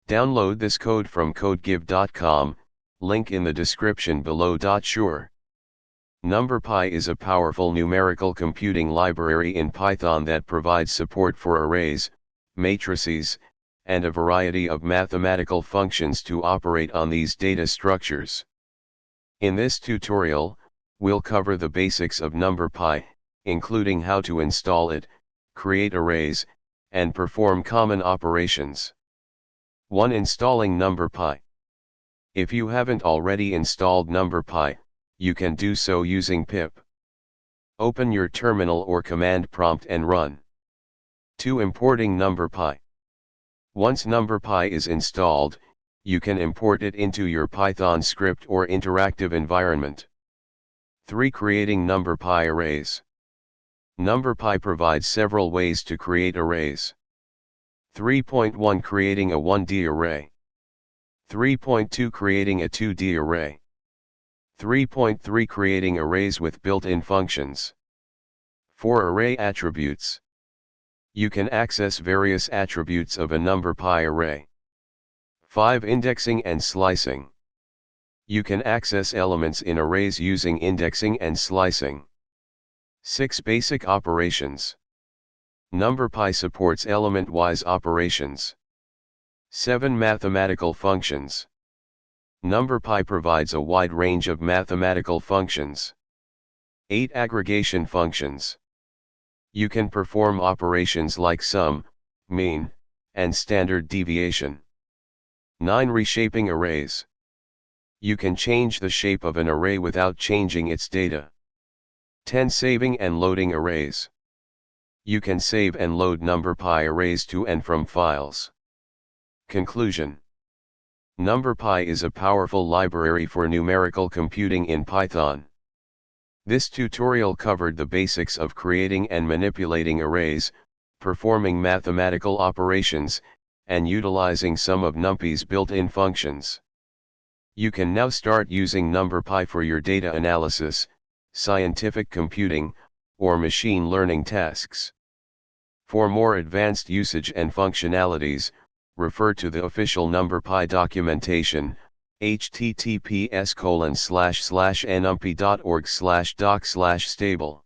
Download this code from codegive.com, link in the description below. Sure. NumPy is a powerful numerical computing library in Python that provides support for arrays, matrices, and a variety of mathematical functions to operate on these data structures. In this tutorial, we'll cover the basics of NumPy, including how to install it, create arrays, and perform common operations. 1. Installing NumPy. If you haven't already installed NumPy, you can do so using pip. Open your terminal or command prompt and run. 2. Importing NumPy. Once NumPy is installed, you can import it into your Python script or interactive environment. 3. Creating NumPy arrays. NumPy provides several ways to create arrays. 3.1 Creating a 1D array. 3.2 Creating a 2D array. 3.3 Creating arrays with built-in functions. 4. Array attributes. You can access various attributes of a NumPy array. 5. Indexing and slicing. You can access elements in arrays using indexing and slicing. 6. Basic operations. NumPy supports element-wise operations. 7. Mathematical functions. NumPy provides a wide range of mathematical functions. 8. Aggregation functions. You can perform operations like sum, mean, and standard deviation. 9. Reshaping arrays. You can change the shape of an array without changing its data. 10. Saving and loading arrays. You can save and load NumPy arrays to and from files. Conclusion. NumPy is a powerful library for numerical computing in Python. This tutorial covered the basics of creating and manipulating arrays, performing mathematical operations, and utilizing some of NumPy's built-in functions. You can now start using NumPy for your data analysis, scientific computing, or machine learning tasks. For more advanced usage and functionalities, refer to the official NumPy documentation, https://numpy.org/doc/stable.